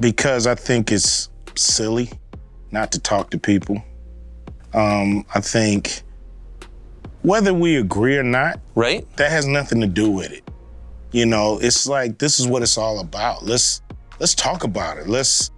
Because I think it's silly not to talk to people. I think whether we agree or not, right? That has nothing to do with it. You know, it's like, this is what it's all about. Let's talk about it. Let's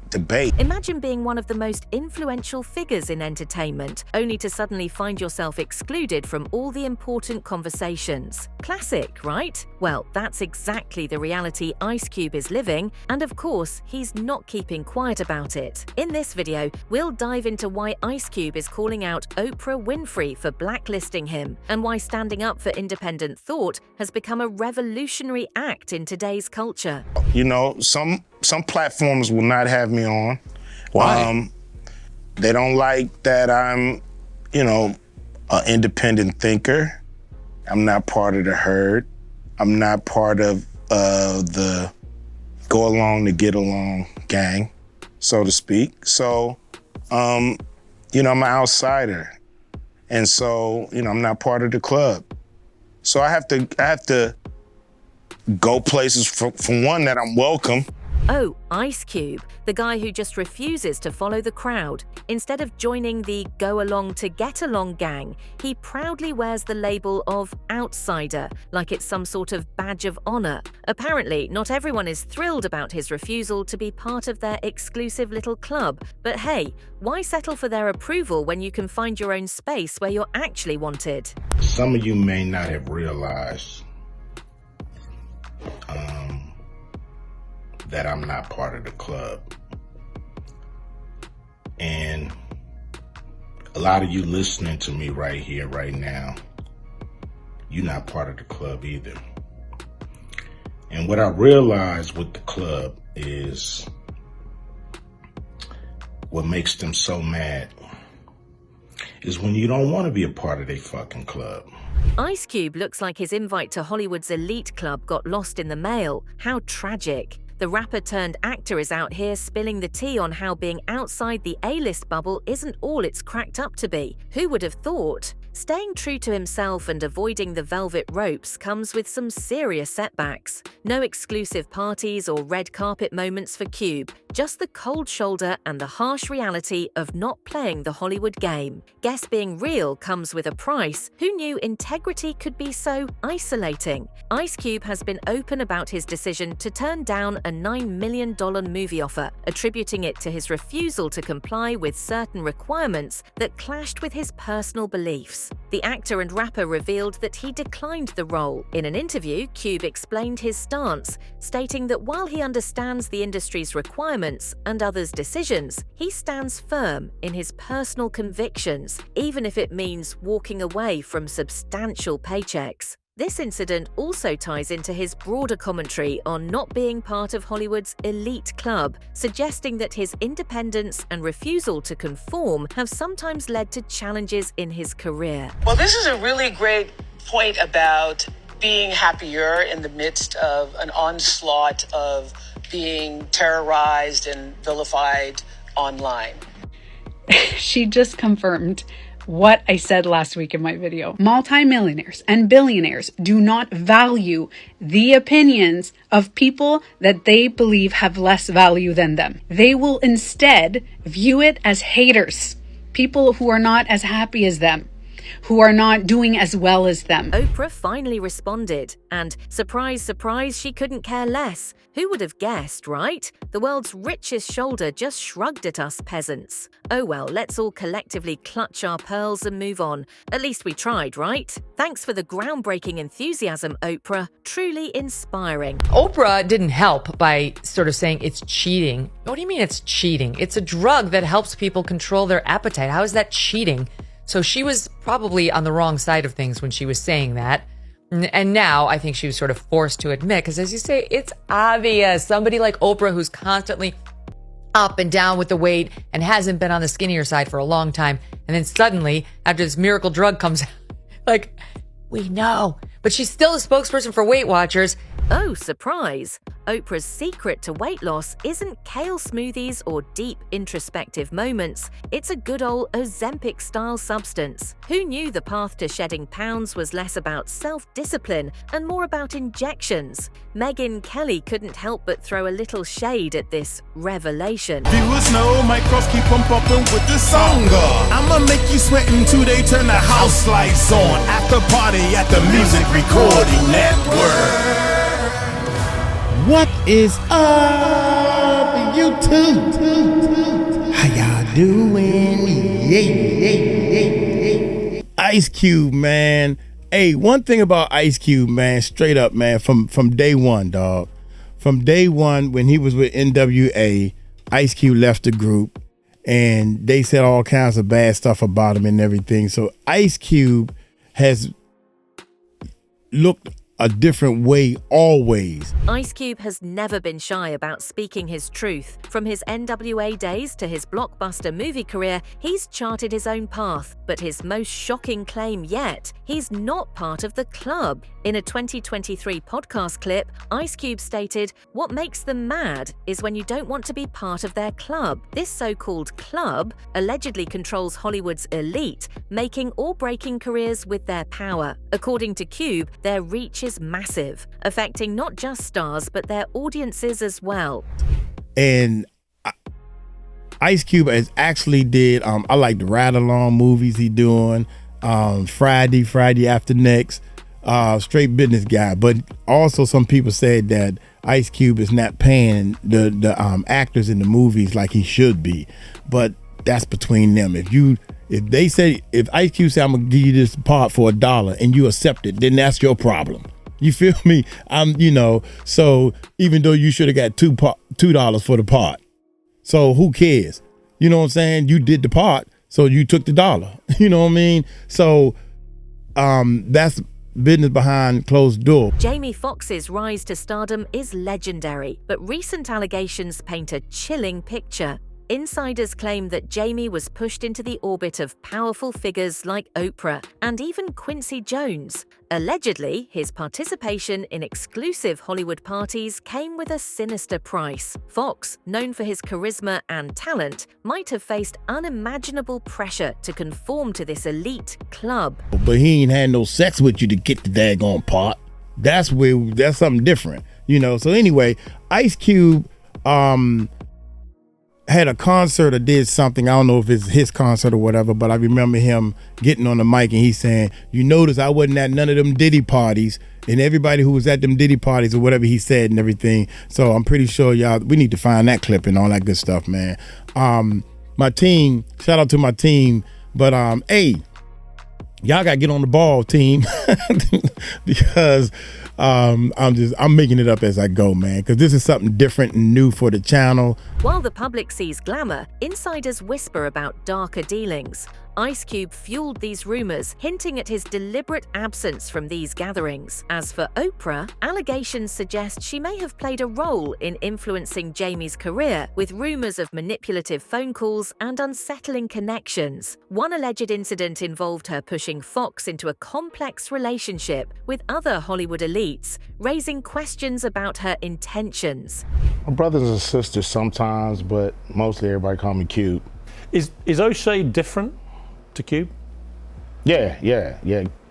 debate. Imagine being one of the most influential figures in entertainment, only to suddenly find yourself excluded from all the important conversations. Classic, right? Well, that's exactly the reality Ice Cube is living, and of course, he's not keeping quiet about it. In this video, we'll dive into why Ice Cube is calling out Oprah Winfrey for blacklisting him, and why standing up for independent thought has become a revolutionary act in today's culture. You know, some platforms will not have me on. Why? They don't like that I'm, you know, an independent thinker. I'm not part of the herd. I'm not part of the go along to get along gang, so to speak. So, you know, I'm an outsider. And so, you know, I'm not part of the club. So I have to go places for one, that I'm welcome. Oh, Ice Cube, the guy who just refuses to follow the crowd. Instead of joining the go along to get along gang, he proudly wears the label of outsider, like it's some sort of badge of honor. Apparently, not everyone is thrilled about his refusal to be part of their exclusive little club. But hey, why settle for their approval when you can find your own space where you're actually wanted? Some of you may not have realized that I'm not part of the club. And a lot of you listening to me right here, right now, you're not part of the club either. And what I realized with the club is what makes them so mad is when you don't want to be a part of their fucking club. Ice Cube looks like his invite to Hollywood's elite club got lost in the mail. How tragic. The rapper turned actor is out here spilling the tea on how being outside the A-list bubble isn't all it's cracked up to be. Who would have thought? Staying true to himself and avoiding the velvet ropes comes with some serious setbacks. No exclusive parties or red carpet moments for Cube, just the cold shoulder and the harsh reality of not playing the Hollywood game. Guess being real comes with a price. Who knew integrity could be so isolating? Ice Cube has been open about his decision to turn down a $9 million movie offer, attributing it to his refusal to comply with certain requirements that clashed with his personal beliefs. The actor and rapper revealed that he declined the role. In an interview, Cube explained his stance, stating that while he understands the industry's requirements and others' decisions, he stands firm in his personal convictions, even if it means walking away from substantial paychecks. This incident also ties into his broader commentary on not being part of Hollywood's elite club, suggesting that his independence and refusal to conform have sometimes led to challenges in his career. Well, this is a really great point about being happier in the midst of an onslaught of being terrorized and vilified online. She just confirmed what I said last week in my video. Multimillionaires and billionaires do not value the opinions of people that they believe have less value than them. They will instead view it as haters, people who are not as happy as them, who are not doing as well as them. Oprah finally responded, and surprise, surprise, she couldn't care less. Who would have guessed, right? The world's richest shoulder just shrugged at us peasants. Oh well, let's all collectively clutch our pearls and move on. At least we tried, right? Thanks for the groundbreaking enthusiasm, Oprah. Truly inspiring. Oprah didn't help by sort of saying it's cheating. What do you mean it's cheating? It's a drug that helps people control their appetite. How is that cheating? So she was probably on the wrong side of things when she was saying that. And now I think she was sort of forced to admit, because as you say, it's obvious. Somebody like Oprah, who's constantly up and down with the weight and hasn't been on the skinnier side for a long time. And then suddenly, after this miracle drug comes out, like, we know. But she's still a spokesperson for Weight Watchers. Oh, surprise. Oprah's secret to weight loss isn't kale smoothies or deep introspective moments, it's a good old Ozempic-style substance. Who knew the path to shedding pounds was less about self-discipline and more about injections? Megyn Kelly couldn't help but throw a little shade at this revelation. Viewers know micros keep on popping with the song. I'ma make you sweat until they turn the house lights on. After party at the Music Recording Network. What is up, YouTube? How y'all doing? Yeah. Ice Cube, man. Hey, one thing about Ice Cube, man, straight up, man, from day one, dog. From day one, when he was with NWA, Ice Cube left the group, and they said all kinds of bad stuff about him and everything. So Ice Cube has looked a different way always. Ice Cube has never been shy about speaking his truth. From his NWA days to his blockbuster movie career, he's charted his own path. But his most shocking claim yet, he's not part of the club. In a 2023 podcast clip, Ice Cube stated, "What makes them mad is when you don't want to be part of their club. This so-called club allegedly controls Hollywood's elite, making or breaking careers with their power. According to Cube, their reach is massive, affecting not just stars but their audiences as well." And Ice Cube has actually did I like the Ride Along movies he doing, Friday After Next, straight business guy. But also some people said that Ice Cube is not paying the actors in the movies like he should be, but that's between them. If Ice Cube say, "I'm gonna give you this part for $1," and you accept it, then that's your problem. You feel me? So even though you should have got $2 for the part, so who cares? You know what I'm saying? You did the part, so you took the $1. You know what I mean? So that's business behind closed door. Jamie Foxx's rise to stardom is legendary, but recent allegations paint a chilling picture. Insiders claim that Jamie was pushed into the orbit of powerful figures like Oprah and even Quincy Jones. Allegedly, his participation in exclusive Hollywood parties came with a sinister price. Fox, known for his charisma and talent, might have faced unimaginable pressure to conform to this elite club. But he ain't had no sex with you to get the daggone part. That's something different, So anyway, Ice Cube had a concert or did something. I don't know if it's his concert or whatever, but I remember him getting on the mic and he's saying, "You notice I wasn't at none of them Diddy parties," and everybody who was at them Diddy parties or whatever he said and everything. So I'm pretty sure we need to find that clip and all that good stuff, man. My team, shout out to my team, but hey, y'all gotta get on the ball, team, because I'm making it up as I go, man, because this is something different and new for the channel. While the public sees glamour, insiders whisper about darker dealings. Ice Cube fueled these rumors, hinting at his deliberate absence from these gatherings. As for Oprah, allegations suggest she may have played a role in influencing Jamie's career, with rumors of manipulative phone calls and unsettling connections. One alleged incident involved her pushing Fox into a complex relationship with other Hollywood elites, raising questions about her intentions. My brothers and sisters sometimes, but mostly everybody call me Cube. Is O'Shea different to Cube? Yeah.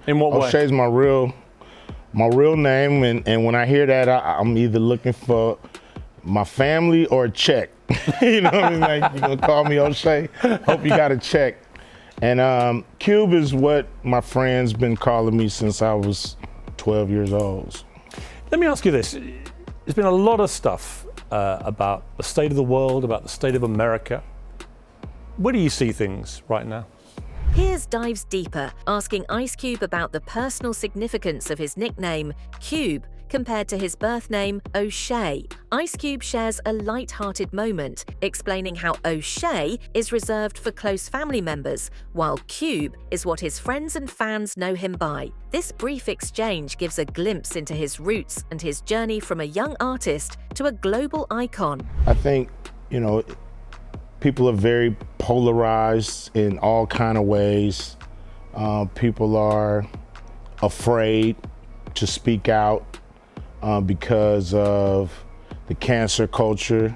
In what way? O'Shea's my real name, and when I hear that, I'm either looking for my family or a check. You know what I mean? Like, you gonna call me O'Shea? Hope you got a check. And Cube is what my friends been calling me since I was 12 years old. Let me ask you this. There's been a lot of stuff about the state of the world, about the state of America. Where do you see things right now? Piers dives deeper, asking Ice Cube about the personal significance of his nickname, Cube, compared to his birth name, O'Shea. Ice Cube shares a light-hearted moment, explaining how O'Shea is reserved for close family members, while Cube is what his friends and fans know him by. This brief exchange gives a glimpse into his roots and his journey from a young artist to a global icon. I think, people are very polarized in all kind of ways. People are afraid to speak out because of the cancel culture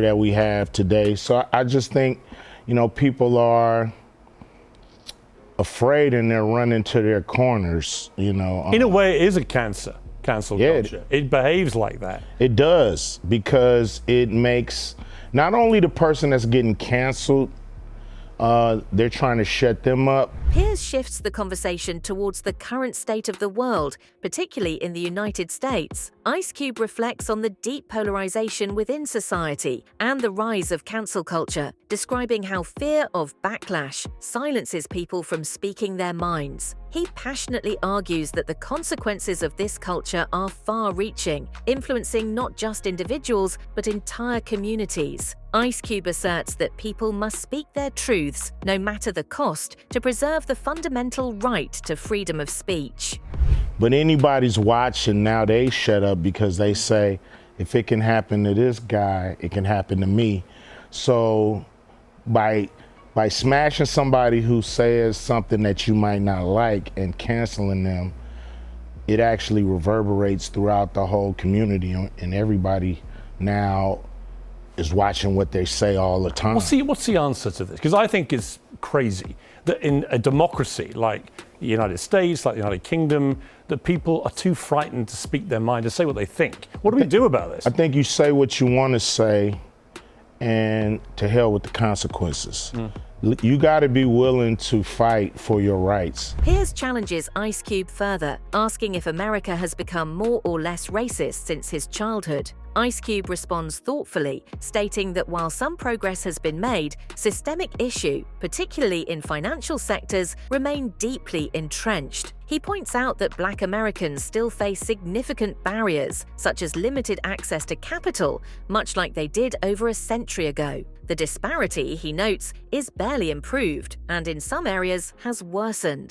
that we have today. So I just think, people are afraid and they're running to their corners, In a way, it is a cancel culture. It behaves like that. It does, because it makes not only the person that's getting canceled, they're trying to shut them up. Piers shifts the conversation towards the current state of the world, particularly in the United States. Ice Cube reflects on the deep polarization within society and the rise of cancel culture, describing how fear of backlash silences people from speaking their minds. He passionately argues that the consequences of this culture are far-reaching, influencing not just individuals, but entire communities. Ice Cube asserts that people must speak their truths, no matter the cost, to preserve the fundamental right to freedom of speech. But anybody's watching now, they shut up because they say, if it can happen to this guy, it can happen to me. So by smashing somebody who says something that you might not like and canceling them, it actually reverberates throughout the whole community, and everybody now is watching what they say all the time. Well, see, what's the answer to this? Because I think it's crazy that in a democracy like the United States, like the United Kingdom, that people are too frightened to speak their mind, to say what they think. What do we do about this? I think you say what you want to say, and to hell with the consequences. You got to be willing to fight for your rights. Piers challenges Ice Cube further, asking if America has become more or less racist since his childhood. Ice Cube responds thoughtfully, stating that while some progress has been made, systemic issues, particularly in financial sectors, remain deeply entrenched. He points out that Black Americans still face significant barriers, such as limited access to capital, much like they did over a century ago. The disparity, he notes, is barely improved and in some areas has worsened.